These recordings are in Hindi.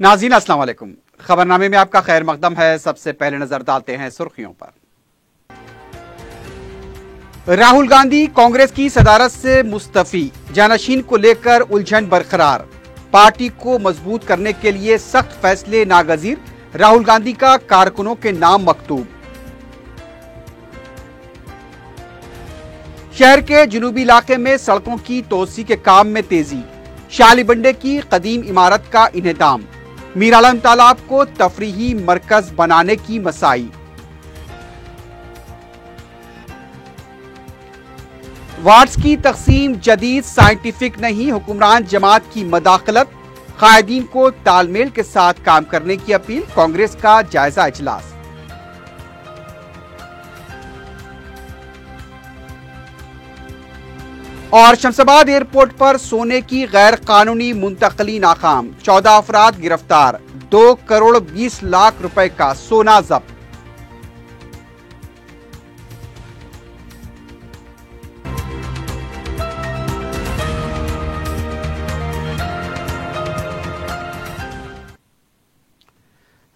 नाज़रीन अस्सलाम वालेकुम। खबरनामे में आपका खैर मकदम है। सबसे पहले नजर डालते हैं सुर्खियों पर। राहुल गांधी कांग्रेस की सदारत से मुस्तफी, जानशीन को लेकर उलझन बरकरार। पार्टी को मजबूत करने के लिए सख्त फैसले नागजीर, राहुल गांधी का कारकुनों के नाम मकतूब। शहर के जुनूबी इलाके में सड़कों की तोसी के काम में तेजी, शालीबंडे की कदीम इमारत का इन्हदाम, मीर आलम तालाब को तफरीही मरकज बनाने की मसाई। वार्ड्स की तकसीम जदीद साइंटिफिक नहीं, हुक्मरान जमात की मदाखलत, कायदीन को तालमेल के साथ काम करने की अपील, कांग्रेस का जायजा इजलास। और शमशाबाद एयरपोर्ट पर सोने की गैर कानूनी मुंतकली नाकाम, 14 अफराद गिरफ्तार, 2 करोड़ 20 लाख रुपए का सोना जब्त।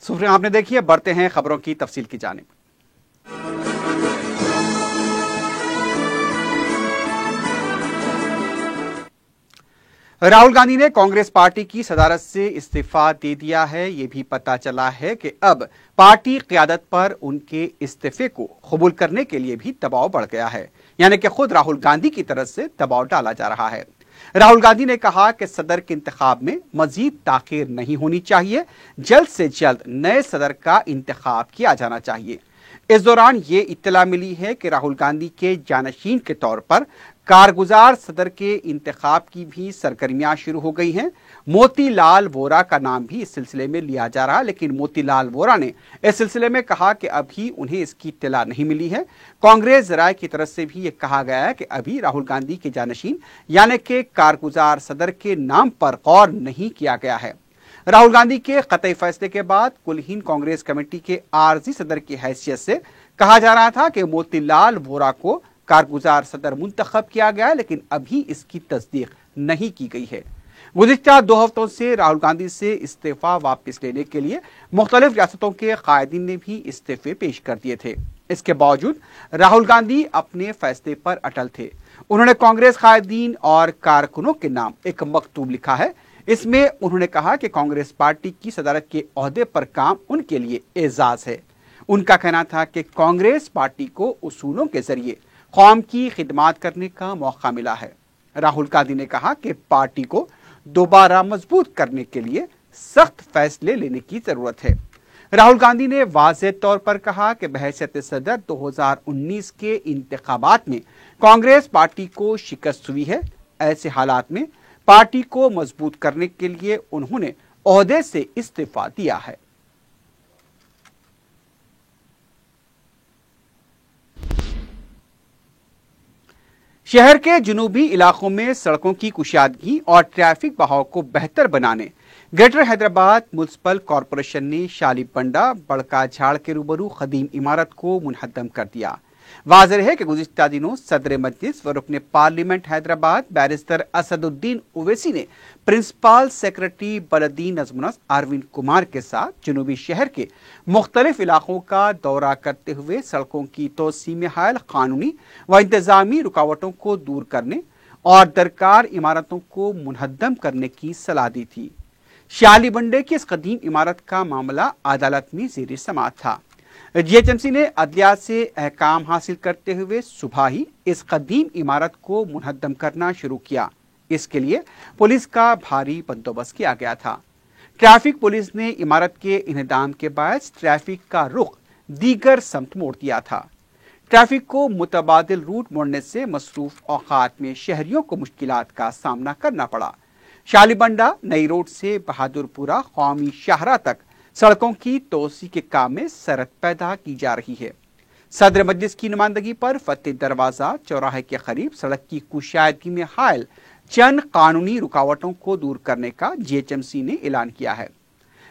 सुफरिया आपने देखी है, बढ़ते हैं खबरों की तफसील की जानिब। राहुल गांधी ने कांग्रेस पार्टी की सदारत से इस्तीफा दे दिया है। यह भी पता चला है कि अब पार्टी क़यादत पर उनके इस्तीफे को कबूल करने के लिए भी दबाव बढ़ गया है, यानी कि खुद राहुल गांधी की तरफ से दबाव डाला जा रहा है। राहुल गांधी ने कहा कि सदर के इंतखाब में मजीद ताखीर नहीं होनी चाहिए, जल्द से जल्द नए सदर का इंतखाब किया जाना चाहिए। इस दौरान ये इत्तला मिली है कि राहुल गांधी के जानशीन के तौर पर कारगुजार सदर के इंतखाब की भी सरगर्मियां शुरू हो गई हैं। मोतीलाल वोरा का नाम भी इस सिलसिले में लिया जा रहा है, लेकिन मोतीलाल वोरा ने इस सिलसिले में कहा कि अभी उन्हें इसकी इत्तला नहीं मिली है। कांग्रेस जराये की तरफ से भी ये कहा गया है कि अभी राहुल गांधी के जानशीन यानी कि कारगुजार सदर के नाम पर गौर नहीं किया गया है। राहुल गांधी के कतई फैसले के बाद कुलहीन कांग्रेस कमेटी के आरजी सदर की हैसियत से कहा जा रहा था कि मोतीलाल वोरा को कारगुजार सदर मुंतखब किया गया, लेकिन अभी इसकी तस्दीक नहीं की गई है। गुज़िश्ता 2 हफ्तों से राहुल गांधी से इस्तीफा वापस लेने के लिए मुख्तलिफ रियासतों के कायदीन ने भी इस्तीफे पेश कर दिए थे। इसके बावजूद राहुल गांधी अपने फैसले पर अटल थे। उन्होंने कांग्रेस कायदीन और कारकुनों के नाम एक मकतूब लिखा है। इसमें उन्होंने कहा कि कांग्रेस पार्टी की सदारत के ओहदे पर काम उनके लिए एजाज है। उनका कहना था कि कांग्रेस पार्टी को उसूलों के जरिए कौम की खिदमत करने का मौका मिला है। राहुल गांधी ने कहा कि पार्टी को दोबारा मजबूत करने के लिए सख्त फैसले लेने की जरूरत है। राहुल गांधी ने वाज़ेह तौर पर कहा कि बहैसियत सदर 2019 के इंतखाबात में कांग्रेस पार्टी को शिकस्त हुई है। ऐसे हालात में पार्टी को मजबूत करने के लिए उन्होंने ओहदे से इस्तीफा दिया है। शहर के जुनूबी इलाकों में सड़कों की कुशादगी और ट्रैफिक बहाव को बेहतर बनाने ग्रेटर हैदराबाद म्युनिसिपल कॉरपोरेशन ने शालीबंडा बड़का झाड़ के रूबरू कदीम इमारत को मुनहदम कर दिया। वाज़ेह है कि गुज़िश्ता दिनों सदर मजलिस व रुकने पार्लियामेंट हैदराबाद बैरिस्टर असदुद्दीन ओवैसी ने प्रिंसिपल सेक्रेटरी बलदी नज़मुनस अरविंद कुमार के साथ जुनूबी शहर के मुख्तलिफ इलाकों का दौरा करते हुए सड़कों की तोसी में हायल कानूनी व इंतजामी रुकावटों को दूर करने और दरकार इमारतों को मुनहदम करने की सलाह दी थी। शालीबंडे की इस कदीम इमारत का मामला अदालत में ज़ेर समाअत था। जीएचएमसी ने अदलिया से अहकाम हासिल करते हुए सुबह ही इस कदीम इमारत को मुनहदम करना शुरू किया। इसके लिए पुलिस का भारी बंदोबस्त किया गया था। ट्रैफिक पुलिस ने इमारत के इन्हदाम के बायस ट्रैफिक का रुख दीगर समत मोड़ दिया था। ट्रैफिक को मुतबादिल रूट मोड़ने से मसरूफ औकात में शहरियों को मुश्किलात का सामना करना पड़ा। शालीबंडा नई रोड से बहादुरपुरा कौमी शाहरा तक सड़कों की तोसी के काम में सरत पैदा की जा रही है। सदर मजलिस की नुमाइंदगी पर फतेह दरवाजा चौराहे के करीब सड़क की कुशादगी में हायल चंद कानूनी रुकावटों को दूर करने का जीएचएमसी ने ऐलान किया है।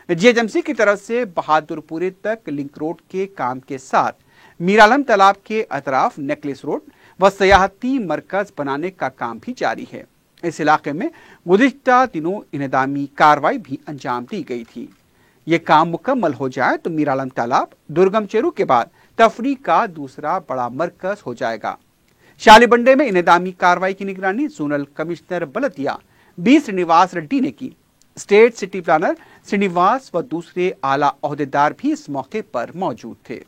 जीएचएमसी की तरफ से बहादुरपुरे तक लिंक रोड के काम के साथ मीर आलम तालाब के अतराफ नेकलेस रोड व सयाहती मरकज बनाने का काम भी जारी है। इस इलाके में गुज़िश्ता दिनों इन्हदामी कार्रवाई भी अंजाम दी गई थी। ये काम मुकम्मल हो जाए तो मीरालम तालाब दुर्गम चेरू के बाद तफरी का दूसरा बड़ा मरकज हो जाएगा। शालीबंडे में इन्हदामी कार्रवाई की निगरानी जोनल कमिश्नर बलदिया बी श्रीनिवास रेड्डी ने की। स्टेट सिटी प्लानर श्रीनिवास व दूसरे आला ओहदेदार भी इस मौके पर मौजूद थे।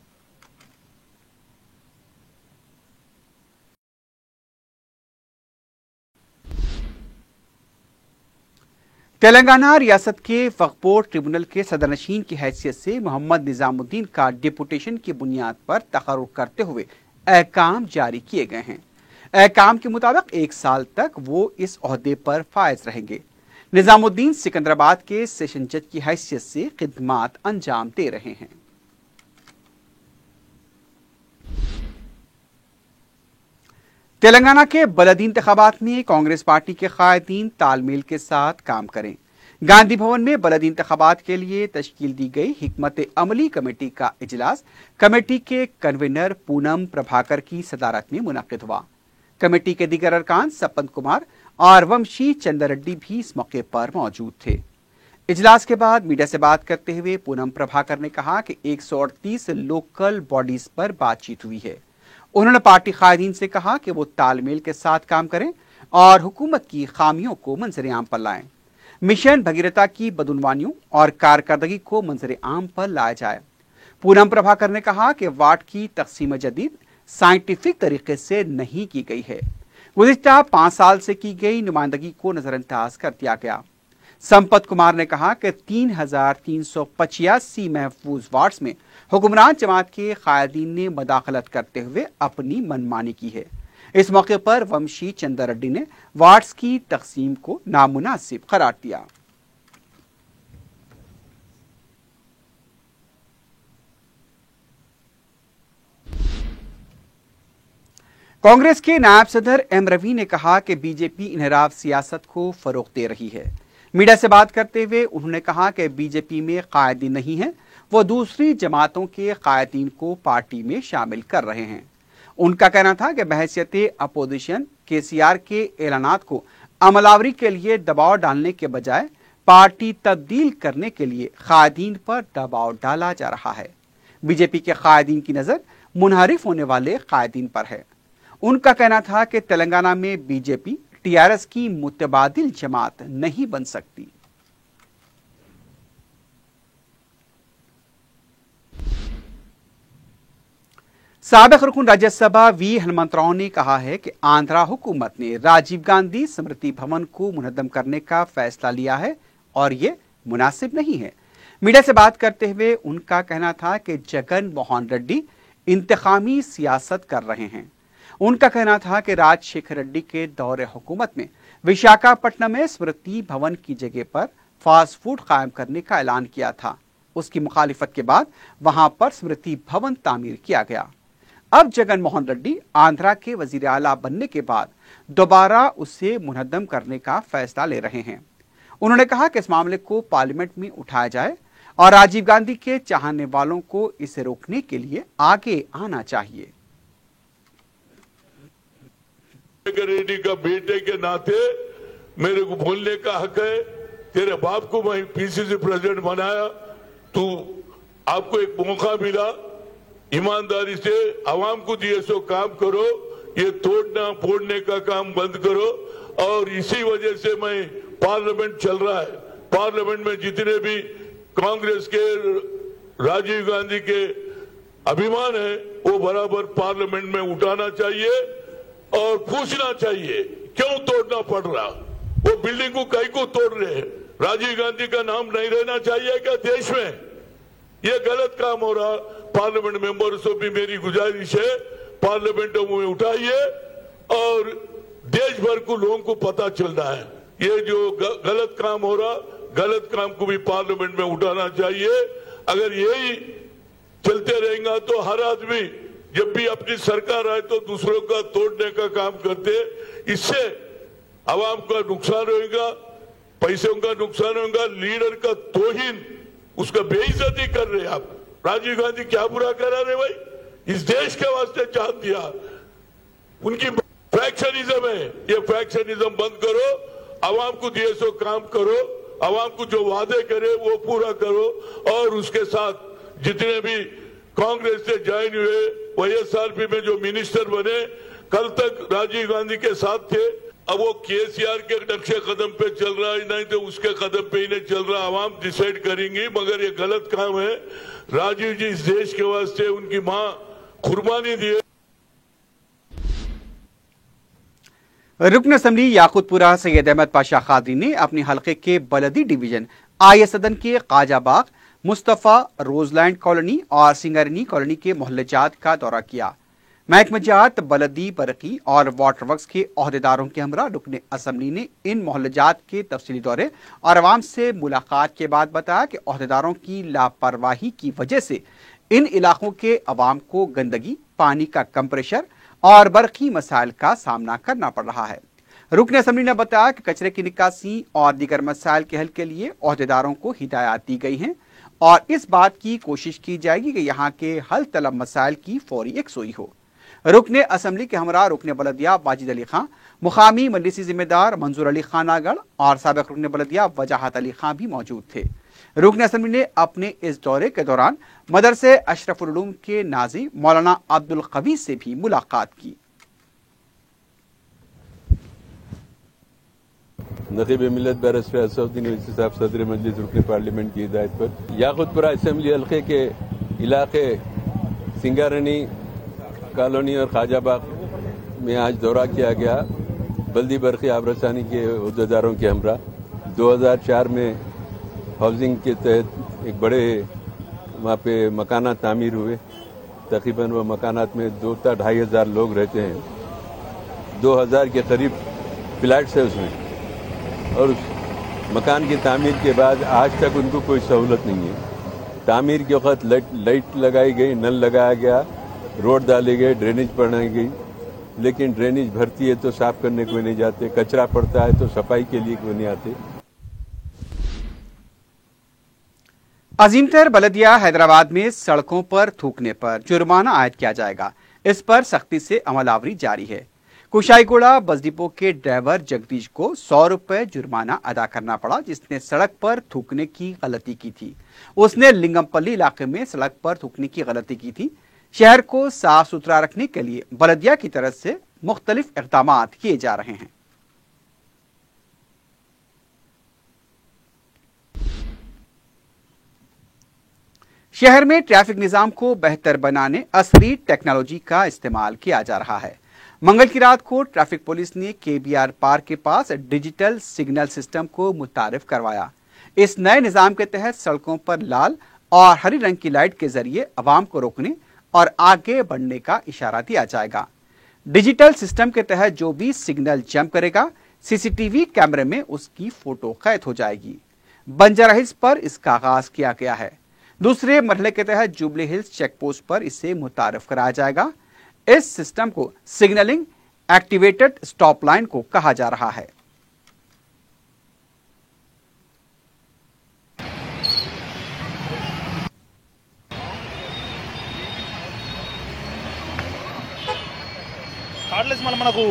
तेलंगाना रियासत के वक्फ बोर्ड ट्रिब्यूनल के सदरनशीन की हैसियत से मोहम्मद निजामुद्दीन का डिपुटेशन की बुनियाद पर तकर्रुर करते हुए अहकाम जारी किए गए हैं। अहकाम के मुताबिक 1 साल तक वो इस ओहदे पर फायज रहेंगे। निजामुद्दीन सिकंदराबाद के सेशन जज की हैसियत से खिदमात अंजाम दे रहे हैं। तेलंगाना के बलदी इंतखाबात में कांग्रेस पार्टी के कायदीन तालमेल के साथ काम करें। गांधी भवन में बलदी इंतखाबात के लिए तश्कील दी गई हिकमत अमली कमेटी का इजलास कमेटी के कन्वीनर पूनम प्रभाकर की सदारत में मुनक्किद हुआ। कमेटी के दीगर अरकान सपन कुमार और वंशी चंद्र रेड्डी भी इस मौके पर मौजूद थे। इजलास के बाद मीडिया से बात करते हुए पूनम प्रभाकर ने कहा कि 138 लोकल बॉडीज पर बातचीत हुई है। उन्होंने पार्टी कायदीन से कहा कि वो तालमेल के साथ काम करें और हुकूमत की खामियों को मंजर आम पर लाएं। मिशन भगीरथा की बदउनवानियों और कारकर्दगी को मंजर आम पर लाया जाए। पूनम प्रभाकर ने कहा कि वार्ड की तकसीम जदीद साइंटिफिक तरीके से नहीं की गई है। गुज़िश्ता 5 साल से की गई नुमाइंदगी को नजरअंदाज कर दिया गया। संपत कुमार ने कहा कि 3385 महफूज वार्ड्स में हुक्मरान जमात के कायदीन ने मदाखलत करते हुए अपनी मनमानी की है। इस मौके पर वंशी चंद्र रेड्डी ने वार्ड्स की तकसीम को नामुनासिब करार दिया। कांग्रेस के नायब सदर एम रवि ने कहा कि बीजेपी इनहराफ सियासत को फरोग दे रही है। मीडिया से बात करते हुए उन्होंने कहा कि बीजेपी में कायदीन नहीं है, वो दूसरी जमातों के कायदीन को पार्टी में शामिल कर रहे हैं। उनका कहना था कि बहैसियत अपोजिशन केसीआर के ऐलानात को अमलावरी के लिए दबाव डालने के बजाय पार्टी तब्दील करने के लिए कायदीन पर दबाव डाला जा रहा है। बीजेपी के कायदीन की नजर मुनहरिफ होने वाले कायदीन पर है। उनका कहना था कि तेलंगाना में बीजेपी टीआरएस की मुतबादिल जमात नहीं बन सकती। साबिक रुकन राज्यसभा वी हनुमंतराव ने कहा है कि आंध्रा हुकूमत ने राजीव गांधी स्मृति भवन को मुनद्दम करने का फैसला लिया है और ये मुनासिब नहीं है। मीडिया से बात करते हुए उनका कहना था कि जगन मोहन रेड्डी इंतकामी सियासत कर रहे हैं। उनका कहना था कि राजशेखर रेड्डी के दौरे हुकूमत में विशाखापट्टनम में स्मृति भवन की जगह पर फास्ट फूड कायम करने का ऐलान किया था। उसकी मुखालिफत के बाद वहां पर स्मृति भवन तामीर किया गया। अब जगन मोहन रेड्डी आंध्रा के वजीर आला बनने के बाद दोबारा उसे मुनद्दम करने का फैसला ले रहे हैं। उन्होंने कहा कि इस मामले को पार्लियामेंट में उठाया जाए और राजीव गांधी के चाहने वालों को इसे रोकने के लिए आगे आना चाहिए। रेड्डी का बेटे के नाते मेरे को बोलने का हक है। तेरे बाप को मैं पीसीसी प्रेसिडेंट बनाया, तो आपको एक मौका मिला, ईमानदारी से आवाम को दिए सो काम करो, ये तोड़ना फोड़ने का काम बंद करो। और इसी वजह से मैं पार्लियामेंट चल रहा है। पार्लियामेंट में जितने भी कांग्रेस के राजीव गांधी के अभिमान है वो बराबर पार्लियामेंट में उठाना चाहिए और पूछना चाहिए क्यों तोड़ना पड़ रहा। वो बिल्डिंग को कई को तोड़ रहे हैं। राजीव गांधी का नाम नहीं रहना चाहिए क्या देश में? ये गलत काम हो रहा। पार्लियामेंट मेंबर से भी मेरी गुजारिश है, पार्लियामेंट में उठाइए और देश भर को लोगों को पता चल रहा है ये जो गलत काम हो रहा, गलत काम को भी पार्लियामेंट में उठाना चाहिए। अगर यही चलते रहेगा तो हर आदमी जब भी अपनी सरकार आए तो दूसरों का तोड़ने का काम करते, इससे आवाम का नुकसान होगा, पैसों का नुकसान होगा, लीडर का तौहीन, उसका बेइज्जती कर रहे आप। राजीव गांधी क्या बुरा करा रहे भाई? इस देश के वास्ते जान दिया उनकी। फैक्शनिज्म है, ये फैक्शनिज्म बंद करो, आवाम को दिए सो काम करो, आवाम को जो वादे करे वो पूरा करो, और उसके साथ जितने भी कांग्रेस से ज्वाइन हुए, YSRP में जो मिनिस्टर बने, कल तक राजीव गांधी के साथ थे, अब वो KCR के नक्शे कदम पे चल रहा है, नहीं तो उसके कदम पे ही नहीं चल रहा, आवाम डिसाइड करेंगी, मगर ये गलत काम है। राजीव जी इस देश के वास्ते उनकी मां कुर्बानी दी है। रुकन असम्बली याकूतपुरा सैयद अहमद पाशा खादरी ने अपने हलके के बलदी डिवीजन आय सदन के काजाबाग, मुस्तफ़ा, रोजलैंड कॉलोनी और सिंगरनी कॉलोनी के मोहल्लेजात का दौरा किया। महकमजात, बलदी, बरकी और वाटर वर्क्स के ओहदेदारों के हमरा रुकन असम्बली ने इन मोहल्लेजात के तफसीली दौरे और आवाम से मुलाकात के बाद बताया कि ओहदेदारों की लापरवाही की वजह से इन इलाकों के अवाम को गंदगी, पानी का कम प्रेशर और बरकी मसाइल का सामना करना पड़ रहा है। रुकन असम्बली ने बताया कि कचरे की निकासी और दीगर मसाइल के हल के लिए ओहदेदारों को हिदायत दी गई हैं और इस बात की कोशिश की जाएगी कि यहाँ के हल तलब मसाइल की फौरी यकसुई हो। रुकन असम्बली के हमरा रुकन बलदिया वाजिद अली खां, मुकामी मजलिसी जिम्मेदार मंजूर अली खान आगड़ और साबिक रुकन बलदिया वजाहत अली खां भी मौजूद थे। रुकन असम्बली ने अपने इस दौरे के दौरान मदरसे अशरफुल उलूम के नाज़ी मौलाना अब्दुल कवी से भी मुलाकात की। नक़ीब मिल्लत बैरिस्टर असदुद्दीन ओवैसी साहब सदर मजलिस रुकन पार्लियामेंट की हिदायत पर याकूतपुरा असम्बली हल्के के इलाके सिंगारनी कॉलोनी और खाजाबाग में आज दौरा किया गया। बल्दी, बरकी, आबरसानी के अहदेदारों के हमरा 2004 में हाउसिंग के तहत एक बड़े वहाँ पे मकानात तामीर हुए। तकरीबन वो मकानात में 2,000-2,500 लोग रहते हैं। 2,000 के करीब फ्लैट्स है उसमें, और उस मकान की तामीर के बाद आज तक उनको कोई सहूलत नहीं है। तामीर के वक्त लाइट लगाई गई, नल लगाया गया, रोड डाले गए, ड्रेनेज बनाई गई, लेकिन ड्रेनेज भरती है तो साफ करने कोई नहीं जाते, कचरा पड़ता है तो सफाई के लिए कोई नहीं आते। अजीमतर बलदिया हैदराबाद में सड़कों पर थूकने पर जुर्माना आयद किया जाएगा। इस पर सख्ती से अमलावरी जारी है। कुशाईगुड़ा बस डिपो के ड्राइवर जगदीश को 100 रुपए जुर्माना अदा करना पड़ा, जिसने सड़क पर थूकने की गलती की थी। उसने लिंगमपल्ली इलाके में सड़क पर थूकने की गलती की थी। शहर को साफ सुथरा रखने के लिए बलदिया की तरफ से मुख्तलिफ इक़दाम किए जा रहे हैं। शहर में ट्रैफिक निजाम को बेहतर बनाने असली टेक्नोलॉजी का इस्तेमाल किया जा रहा है। मंगल की रात को ट्रैफिक पुलिस ने KBR पार्क के पास डिजिटल सिग्नल सिस्टम को मुतारिफ करवाया। इस नए निजाम के तहत सड़कों पर लाल और हरी रंग की लाइट के जरिए अवाम को रोकने और आगे बढ़ने का इशारा दिया जाएगा। डिजिटल सिस्टम के तहत जो भी सिग्नल जंप करेगा, CCTV कैमरे में उसकी फोटो कैद हो जाएगी। बंजारा हिल्स पर इसका आगाज किया गया है। दूसरे मरहले के तहत जुबली हिल्स चेक पोस्ट पर इसे मुतारिफ कराया जाएगा। इस सिस्टम को सिग्नलिंग एक्टिवेटेड स्टॉप लाइन को कहा जा रहा है। మనకు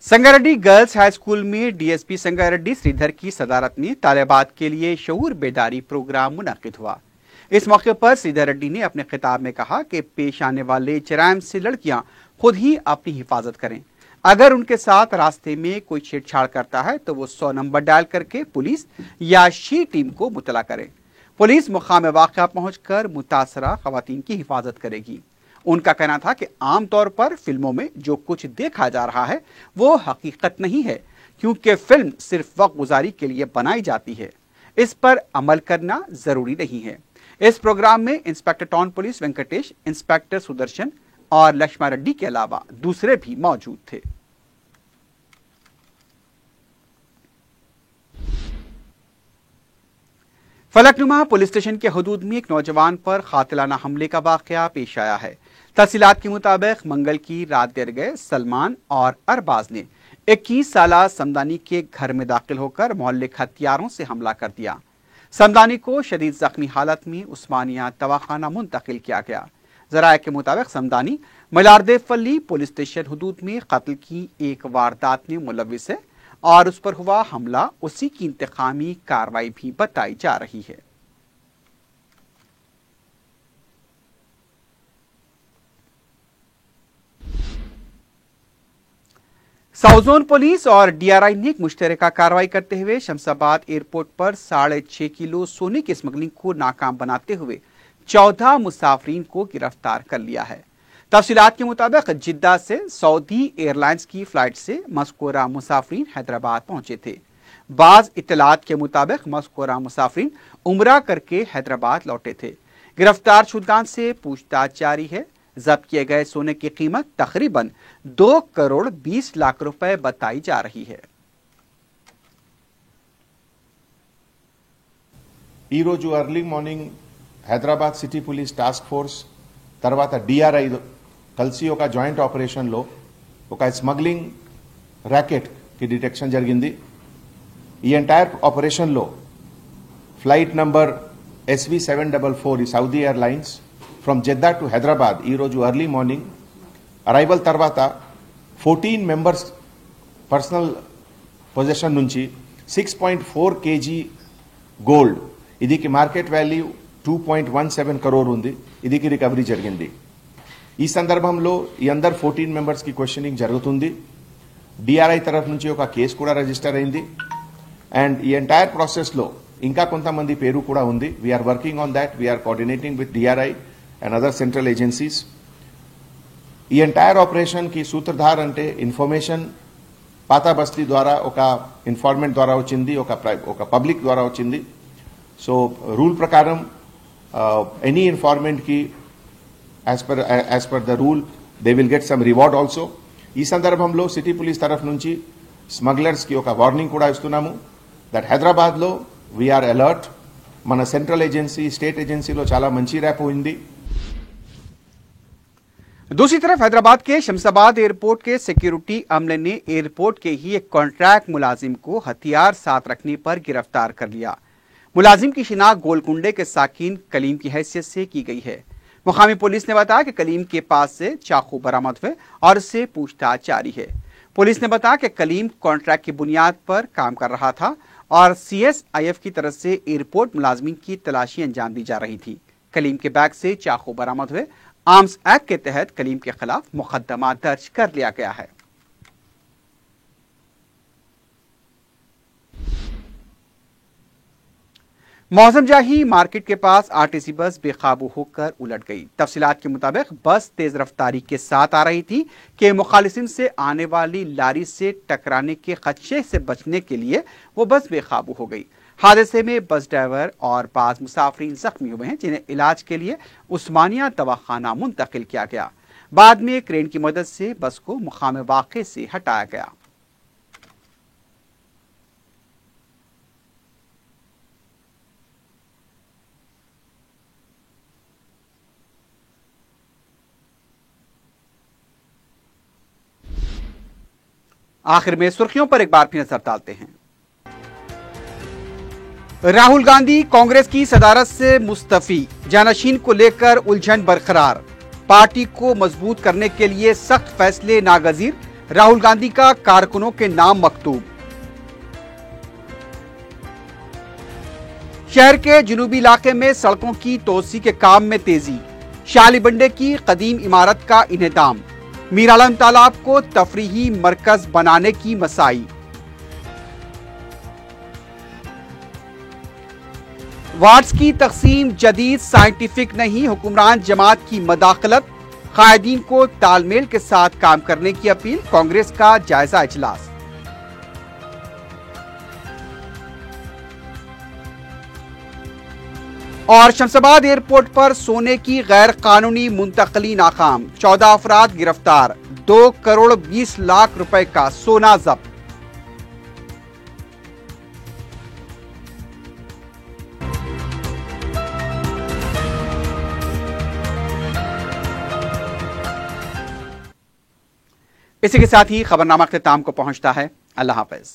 संगारेड्डी गर्ल्स हाई स्कूल में DSP संगारेड्डी श्रीधर की सदारत में तालिबात के लिए शऊर बेदारी प्रोग्राम मुनक्किद हुआ। इस मौके पर श्रीधर रेड्डी ने अपने खिताब में कहा कि पेश आने वाले जराइम से लड़कियां खुद ही अपनी हिफाजत करें। अगर उनके साथ रास्ते में कोई छेड़छाड़ करता है तो वो 100 नंबर डायल करके पुलिस या शी टीम को मुतला करें। पुलिस मुकाम वाक़या पहुंचकर मुतासरा खवातीन की हिफाजत करेगी। उनका कहना था कि आमतौर पर फिल्मों में जो कुछ देखा जा रहा है वो हकीकत नहीं है, क्योंकि फिल्म सिर्फ वक्त गुजारी के लिए बनाई जाती है। इस पर अमल करना जरूरी नहीं है। इस प्रोग्राम में inspector town police Venkatesh, inspector Sudarshan और लक्ष्मा रेड्डी के अलावा दूसरे भी मौजूद थे। फलकनुमा पुलिस स्टेशन के हदूद में एक नौजवान पर कातिलाना हमले का वाकया पेश आया है। तफसीलात के मुताबिक मंगल की रात देर गए सलमान और अरबाज ने 21 साला समदानी के घर में दाखिल होकर मोहल्ले के हथियारों से हमला कर दिया। समदानी को शदीद जख्मी हालत में उस्मानिया दवाखाना मुंतकिल किया गया। जराये के मुताबिक समदानी मलारदेफली पुलिस स्टेशन हदूद में कत्ल की एक वारदात में मुलविस है और उस पर हुआ हमला उसी की इंतकामी कार्रवाई भी बताई जा रही है। साउथ जोन पुलिस और डीआरआई ने एक मुश्तरका कार्रवाई करते हुए शमशाबाद एयरपोर्ट पर 6.5 किलो सोने की स्मगलिंग को नाकाम बनाते हुए 14 मुसाफरीन को गिरफ्तार कर लिया है। तफसीलात के मुताबिक जिद्दा से सऊदी एयरलाइंस की फ्लाइट से मज़कूरा मुसाफरीन हैदराबाद पहुंचे थे। बाज इत्तलात के मुताबिक मज़कूरा मुसाफरीन उम्रा करके हैदराबाद लौटे थे। गिरफ्तार शुदगान से पूछताछ जारी है। जब्त किए गए सोने की कीमत तकरीबन 2 करोड़ 20 लाख रुपए बताई जा रही है। ఈ రోజు early morning Hyderabad city police task force తర్వాత డిఆర్ఐ కలిసి ఒక జాయింట్ ఆపరేషన్ లో ఒక స్మగ్లింగ్ ర్యాకెట్ కి డిటెక్షన్ జరిగింది। ఈ ఎంటైర్ ఆపరేషన్ లో flight number SV744 Saudi airlines from Jeddah to Hyderabad ఈ రోజు ఎర్లీ మార్నింగ్ అరైవల్ తర్వాత 14 మెంబర్స్ పర్సనల్ పొజిషన్ నుంచి 6.4 kg గోల్డ్ ఇదికి మార్కెట్ వాల్యూ 2.17 crore ఉంది। ఇదికి రికవరీ జరిగింది। ఈ సందర్భంలో ఈ అందర్ 14 మెంబర్స్ కి క్వశ్చనింగ్ జరుగుతుంది। డిఆర్ఐ తరఫు నుంచి ఒక కేసు కూడా రిజిస్టర్ అయింది అండ్ ఈ ఎంటైర్ ప్రాసెస్ లో ఇంకా కొంతమంది పేరు కూడా ఉంది। We are working on that. We are coordinating with DRI and other central agencies. ఈ ఎంటైర్ ఆపరేషన్ కి సూత్రధార్ అంటే ఇన్ఫర్మేషన్ పాతా బస్తీ ద్వారా ఒక ఇన్ఫార్మెంట్ ద్వారా వచ్చింది, ఒక పబ్లిక్ ద్వారా వచ్చింది। సో రూల్ ప్రకారం ఎనీ ఇన్ఫార్మెంట్ కి as per the rule they will get some reward also। ఈ సందర్భంలో సిటీ పోలీస్ తరఫు నుంచి స్మగ్లర్స్ కి ఒక వార్నింగ్ కూడా ఇస్తున్నాము దట్ హైదరాబాద్ లో వి ఆర్ అలర్ట్। మన సెంట్రల్ ఏజెన్సీ స్టేట్ ఏజెన్సీలో చాలా మంచి ర్యాప్ ఉంది। दूसरी तरफ हैदराबाद के शमशाबाद एयरपोर्ट के सिक्योरिटी अमले ने एयरपोर्ट के ही एक कॉन्ट्रैक्ट मुलाजिम को हथियार साथ रखने पर गिरफ्तार कर लिया। मुलाजिम की शिनाख्त गोलकुंडे के साकिन कलीम की हैसियत से की गई है। मुकामी पुलिस ने बताया कि कलीम के पास से चाकू बरामद हुए और इससे पूछताछ जारी है। पुलिस ने बताया कि कलीम कॉन्ट्रैक्ट की बुनियाद पर काम कर रहा था और CSIF की तरफ से एयरपोर्ट मुलाजमीन की तलाशी अंजाम दी जा रही थी। कलीम के बैग से चाकू बरामद हुए। आर्म्स एक्ट के तहत कलीम के खिलाफ मुकदमा दर्ज कर लिया गया है। मौसम जाही मार्केट के पास आरटीसी बस बेकाबू होकर उलट गई। तफसीलात के मुताबिक बस तेज रफ्तारी के साथ आ रही थी कि मुखालिफिन से आने वाली लारी से टकराने के खदशे से बचने के लिए वो बस बेकाबू हो गई। हादसे में बस ड्राइवर और बाज मुसाफरीन जख्मी हुए हैं जिन्हें इलाज के लिए उस्मानिया दवाखाना मुंतकिल किया गया। बाद में क्रेन की मदद से बस को मुकाम वाक़े से हटाया गया। आखिर में सुर्खियों पर एक बार फिर नजर डालते हैं। राहुल गांधी कांग्रेस की सदारत से मुस्तफी, जानशीन को लेकर उलझन बरकरार। पार्टी को मजबूत करने के लिए सख्त फैसले नागजीर, राहुल गांधी का कारकुनों के नाम मकतूब। शहर के जुनूबी इलाके में सड़कों की तोसी के काम में तेजी, शाली बंडे की कदीम इमारत का इन्हदाम, मीर आलम तालाब को तफरीही मरकज बनाने की मसाई। वार्ड्स की तकसीम जदीद साइंटिफिक नहीं, हुक्मरान जमात की मदाखलत, कायदीन को तालमेल के साथ काम करने की अपील, कांग्रेस का जायजा इजलास। और शमशाबाद एयरपोर्ट पर सोने की गैर कानूनी मुंतकली नाकाम, 14 अफराद गिरफ्तार, 2 करोड़ 20 लाख रुपए का सोना जब्त। इसी के साथ ही खबरनामा अख्तिताम को पहुंचता है। अल्लाह हाफिज।